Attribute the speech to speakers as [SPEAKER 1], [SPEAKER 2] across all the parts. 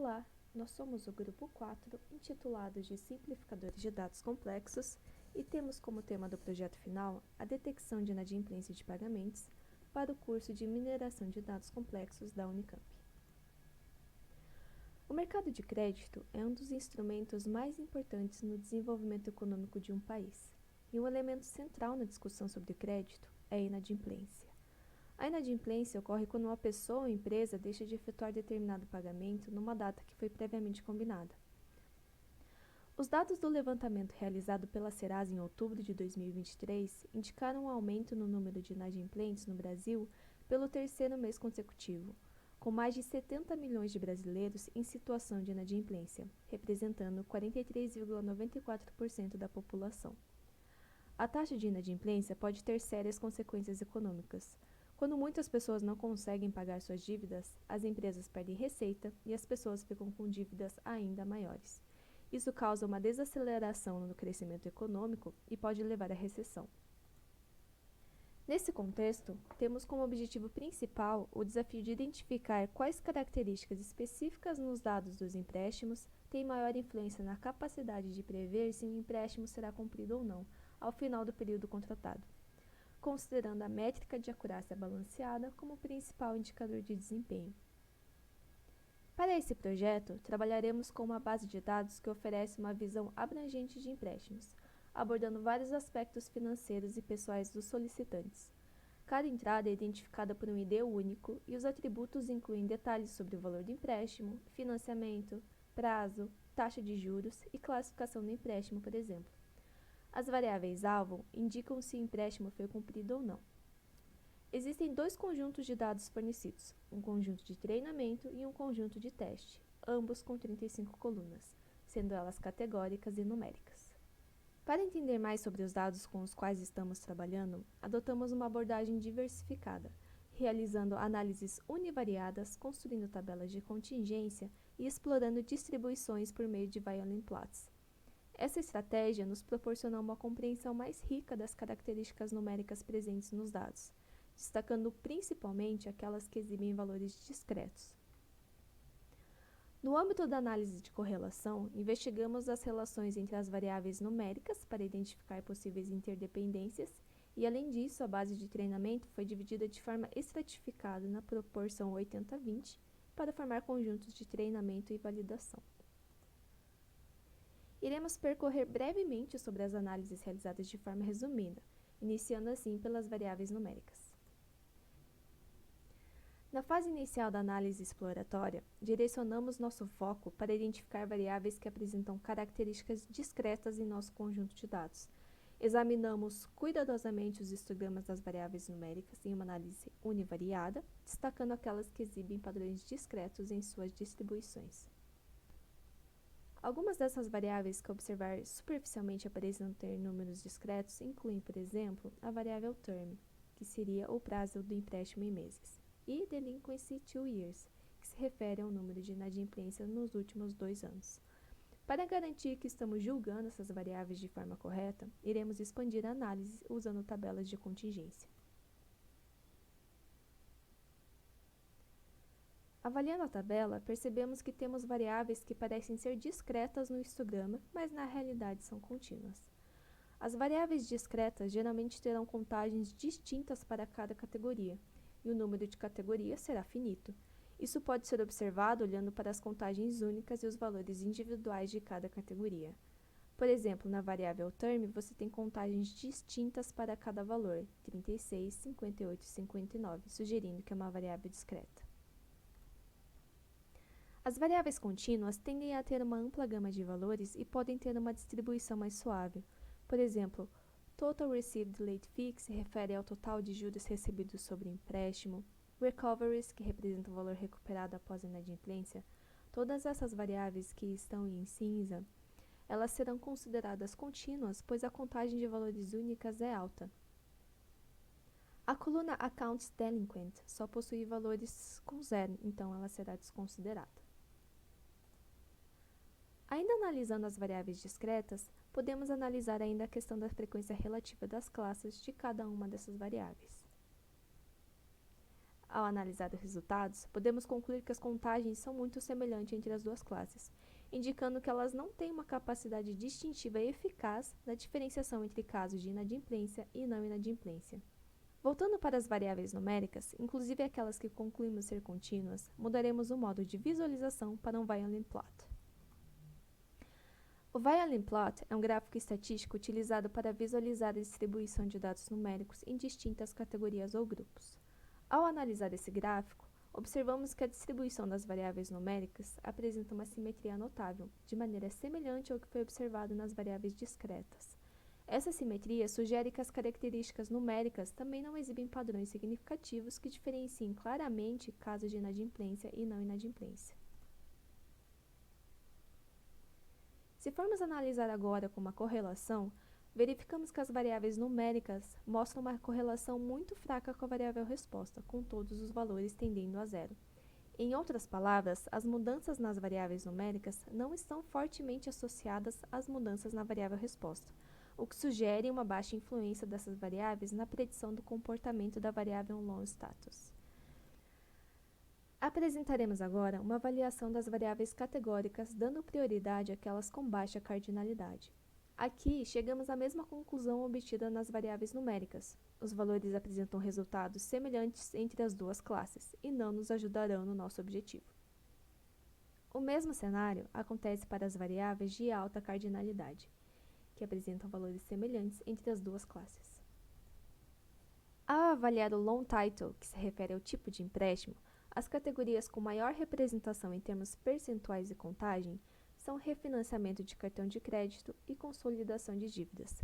[SPEAKER 1] Olá, nós somos o grupo 4, intitulado de Simplificadores de Dados Complexos, e temos como tema do projeto final a detecção de inadimplência de pagamentos para o curso de Mineração de Dados Complexos da Unicamp. O mercado de crédito é um dos instrumentos mais importantes no desenvolvimento econômico de um país, e um elemento central na discussão sobre crédito é a inadimplência. A inadimplência ocorre quando uma pessoa ou empresa deixa de efetuar determinado pagamento numa data que foi previamente combinada. Os dados do levantamento realizado pela Serasa em outubro de 2023 indicaram um aumento no número de inadimplentes no Brasil pelo terceiro mês consecutivo, com mais de 70 milhões de brasileiros em situação de inadimplência, representando 43,94% da população. A taxa de inadimplência pode ter sérias consequências econômicas. Quando muitas pessoas não conseguem pagar suas dívidas, as empresas perdem receita e as pessoas ficam com dívidas ainda maiores. Isso causa uma desaceleração no crescimento econômico e pode levar à recessão. Nesse contexto, temos como objetivo principal o desafio de identificar quais características específicas nos dados dos empréstimos têm maior influência na capacidade de prever se um empréstimo será cumprido ou não ao final do período contratado, considerando a métrica de acurácia balanceada como principal indicador de desempenho. Para esse projeto, trabalharemos com uma base de dados que oferece uma visão abrangente de empréstimos, abordando vários aspectos financeiros e pessoais dos solicitantes. Cada entrada é identificada por um ID único e os atributos incluem detalhes sobre o valor do empréstimo, financiamento, prazo, taxa de juros e classificação do empréstimo, por exemplo. As variáveis-alvo indicam se o empréstimo foi cumprido ou não. Existem dois conjuntos de dados fornecidos, um conjunto de treinamento e um conjunto de teste, ambos com 35 colunas, sendo elas categóricas e numéricas. Para entender mais sobre os dados com os quais estamos trabalhando, adotamos uma abordagem diversificada, realizando análises univariadas, construindo tabelas de contingência e explorando distribuições por meio de violin plots. Essa estratégia nos proporciona uma compreensão mais rica das características numéricas presentes nos dados, destacando principalmente aquelas que exibem valores discretos. No âmbito da análise de correlação, investigamos as relações entre as variáveis numéricas para identificar possíveis interdependências e, além disso, a base de treinamento foi dividida de forma estratificada na proporção 80-20 para formar conjuntos de treinamento e validação. Iremos percorrer brevemente sobre as análises realizadas de forma resumida, iniciando assim pelas variáveis numéricas. Na fase inicial da análise exploratória, direcionamos nosso foco para identificar variáveis que apresentam características discretas em nosso conjunto de dados. Examinamos cuidadosamente os histogramas das variáveis numéricas em uma análise univariada, destacando aquelas que exibem padrões discretos em suas distribuições. Algumas dessas variáveis que observar superficialmente aparentam ter números discretos incluem, por exemplo, a variável term, que seria o prazo do empréstimo em meses, e delinquency 2 years, que se refere ao número de inadimplência nos últimos 2 anos. Para garantir que estamos julgando essas variáveis de forma correta, iremos expandir a análise usando tabelas de contingência. Avaliando a tabela, percebemos que temos variáveis que parecem ser discretas no histograma, mas na realidade são contínuas. As variáveis discretas geralmente terão contagens distintas para cada categoria, e o número de categorias será finito. Isso pode ser observado olhando para as contagens únicas e os valores individuais de cada categoria. Por exemplo, na variável term, você tem contagens distintas para cada valor, 36, 58 e 59, sugerindo que é uma variável discreta. As variáveis contínuas tendem a ter uma ampla gama de valores e podem ter uma distribuição mais suave. Por exemplo, Total Received Late Fee, que se refere ao total de juros recebidos sobre o empréstimo, Recoveries, que representa o valor recuperado após a inadimplência. Todas essas variáveis que estão em cinza, elas serão consideradas contínuas, pois a contagem de valores únicas é alta. A coluna Accounts Delinquent só possui valores com zero, então ela será desconsiderada. Ainda analisando as variáveis discretas, podemos analisar ainda a questão da frequência relativa das classes de cada uma dessas variáveis. Ao analisar os resultados, podemos concluir que as contagens são muito semelhantes entre as duas classes, indicando que elas não têm uma capacidade distintiva eficaz na diferenciação entre casos de inadimplência e não inadimplência. Voltando para as variáveis numéricas, inclusive aquelas que concluímos ser contínuas, mudaremos o modo de visualização para um Violin plot. O Violin plot é um gráfico estatístico utilizado para visualizar a distribuição de dados numéricos em distintas categorias ou grupos. Ao analisar esse gráfico, observamos que a distribuição das variáveis numéricas apresenta uma simetria notável, de maneira semelhante ao que foi observado nas variáveis discretas. Essa simetria sugere que as características numéricas também não exibem padrões significativos que diferenciem claramente casos de inadimplência e não inadimplência. Se formos analisar agora com uma correlação, verificamos que as variáveis numéricas mostram uma correlação muito fraca com a variável resposta, com todos os valores tendendo a zero. Em outras palavras, as mudanças nas variáveis numéricas não estão fortemente associadas às mudanças na variável resposta, o que sugere uma baixa influência dessas variáveis na predição do comportamento da variável long status. Apresentaremos agora uma avaliação das variáveis categóricas, dando prioridade àquelas com baixa cardinalidade. Aqui, chegamos à mesma conclusão obtida nas variáveis numéricas. Os valores apresentam resultados semelhantes entre as duas classes e não nos ajudarão no nosso objetivo. O mesmo cenário acontece para as variáveis de alta cardinalidade, que apresentam valores semelhantes entre as duas classes. Ao avaliar o loan title, que se refere ao tipo de empréstimo, as categorias com maior representação em termos percentuais e contagem são refinanciamento de cartão de crédito e consolidação de dívidas.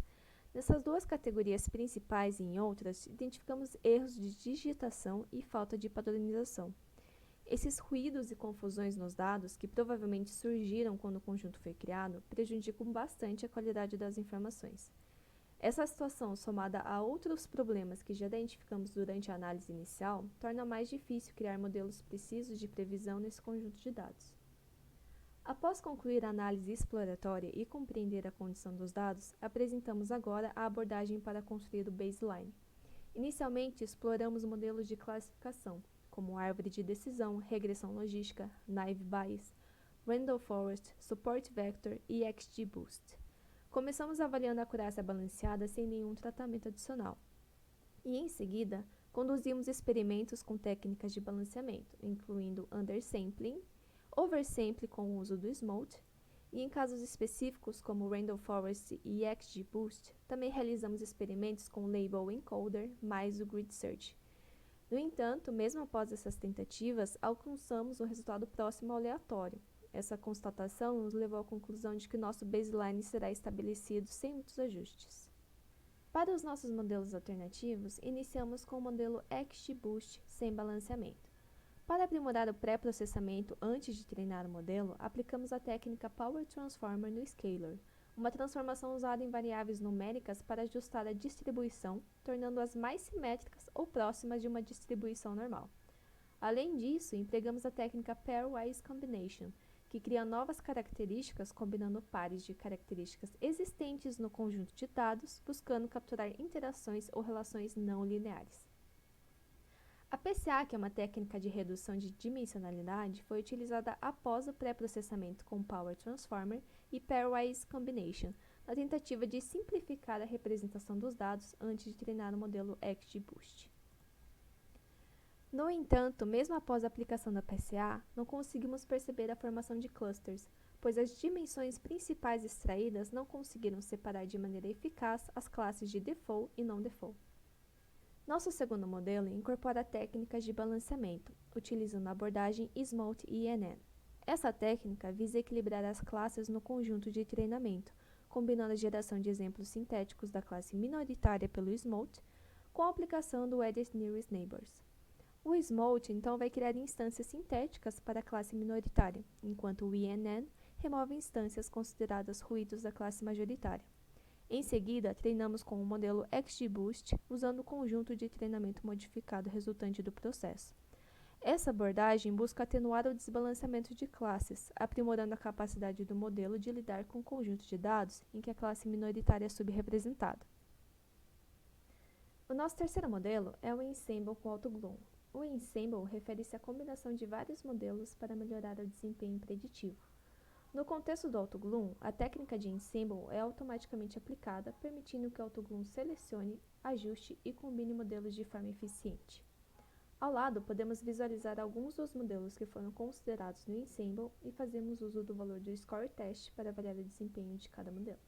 [SPEAKER 1] Nessas duas categorias principais e em outras, identificamos erros de digitação e falta de padronização. Esses ruídos e confusões nos dados, que provavelmente surgiram quando o conjunto foi criado, prejudicam bastante a qualidade das informações. Essa situação, somada a outros problemas que já identificamos durante a análise inicial, torna mais difícil criar modelos precisos de previsão nesse conjunto de dados. Após concluir a análise exploratória e compreender a condição dos dados, apresentamos agora a abordagem para construir o baseline. Inicialmente, exploramos modelos de classificação, como árvore de decisão, regressão logística, naive Bayes, Randall Forest, Support Vector e XGBoost. Começamos avaliando a acurácia balanceada sem nenhum tratamento adicional. E, em seguida, conduzimos experimentos com técnicas de balanceamento, incluindo undersampling, oversample com o uso do Smoot, e em casos específicos como Randall Forest e XGBoost, também realizamos experimentos com Label Encoder mais o Grid Search. No entanto, mesmo após essas tentativas, alcançamos um resultado próximo ao aleatório. Essa constatação nos levou à conclusão de que nosso baseline será estabelecido sem muitos ajustes. Para os nossos modelos alternativos, iniciamos com o modelo XGBoost sem balanceamento. Para aprimorar o pré-processamento antes de treinar o modelo, aplicamos a técnica Power Transformer no Scaler, uma transformação usada em variáveis numéricas para ajustar a distribuição, tornando-as mais simétricas ou próximas de uma distribuição normal. Além disso, empregamos a técnica Pairwise Combination, que cria novas características combinando pares de características existentes no conjunto de dados, buscando capturar interações ou relações não lineares. A PCA, que é uma técnica de redução de dimensionalidade, foi utilizada após o pré-processamento com Power Transformer e Pairwise Combination, na tentativa de simplificar a representação dos dados antes de treinar o modelo XGBoost. No entanto, mesmo após a aplicação da PCA, não conseguimos perceber a formação de clusters, pois as dimensões principais extraídas não conseguiram separar de maneira eficaz as classes de default e non-default. Nosso segundo modelo incorpora técnicas de balanceamento, utilizando a abordagem Smoot-INN. Essa técnica visa equilibrar as classes no conjunto de treinamento, combinando a geração de exemplos sintéticos da classe minoritária pelo Smoot com a aplicação do Edit Nearest Neighbors. O Smoot, então, vai criar instâncias sintéticas para a classe minoritária, enquanto o INN remove instâncias consideradas ruídos da classe majoritária. Em seguida, treinamos com o modelo XGBoost, usando o conjunto de treinamento modificado resultante do processo. Essa abordagem busca atenuar o desbalanceamento de classes, aprimorando a capacidade do modelo de lidar com um conjunto de dados em que a classe minoritária é subrepresentada. O nosso terceiro modelo é o Ensemble com AutoGloom. O Ensemble refere-se à combinação de vários modelos para melhorar o desempenho preditivo. No contexto do AutoGloom, a técnica de Ensemble é automaticamente aplicada, permitindo que o AutoGloom selecione, ajuste e combine modelos de forma eficiente. Ao lado, podemos visualizar alguns dos modelos que foram considerados no Ensemble e fazemos uso do valor do Score Test para avaliar o desempenho de cada modelo.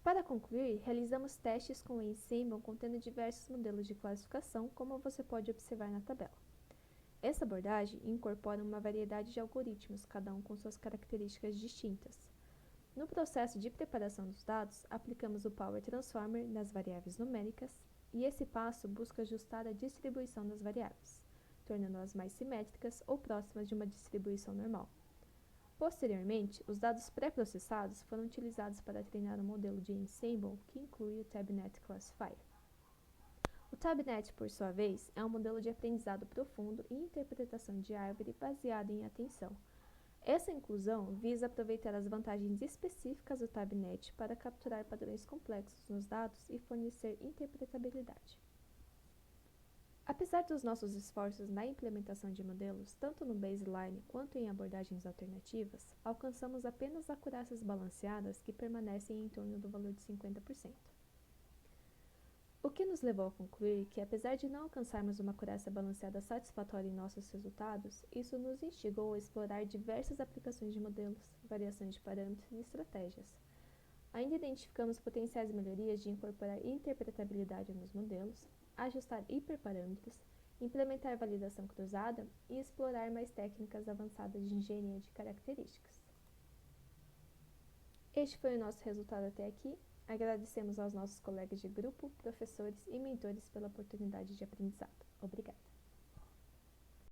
[SPEAKER 1] Para concluir, realizamos testes com o Ensemble contendo diversos modelos de classificação, como você pode observar na tabela. Essa abordagem incorpora uma variedade de algoritmos, cada um com suas características distintas. No processo de preparação dos dados, aplicamos o Power Transformer nas variáveis numéricas, e esse passo busca ajustar a distribuição das variáveis, tornando-as mais simétricas ou próximas de uma distribuição normal. Posteriormente, os dados pré-processados foram utilizados para treinar um modelo de Ensemble que inclui o TabNet Classifier. O TabNet, por sua vez, é um modelo de aprendizado profundo e interpretação de árvore baseado em atenção. Essa inclusão visa aproveitar as vantagens específicas do TabNet para capturar padrões complexos nos dados e fornecer interpretabilidade. Apesar dos nossos esforços na implementação de modelos, tanto no baseline quanto em abordagens alternativas, alcançamos apenas acurácias balanceadas que permanecem em torno do valor de 50%. O que nos levou a concluir que, apesar de não alcançarmos uma acurácia balanceada satisfatória em nossos resultados, isso nos instigou a explorar diversas aplicações de modelos, variações de parâmetros e estratégias. Ainda identificamos potenciais melhorias de incorporar interpretabilidade nos modelos, ajustar hiperparâmetros, implementar validação cruzada e explorar mais técnicas avançadas de engenharia de características. Este foi o nosso resultado até aqui. Agradecemos aos nossos colegas de grupo, professores e mentores pela oportunidade de aprendizado. Obrigada.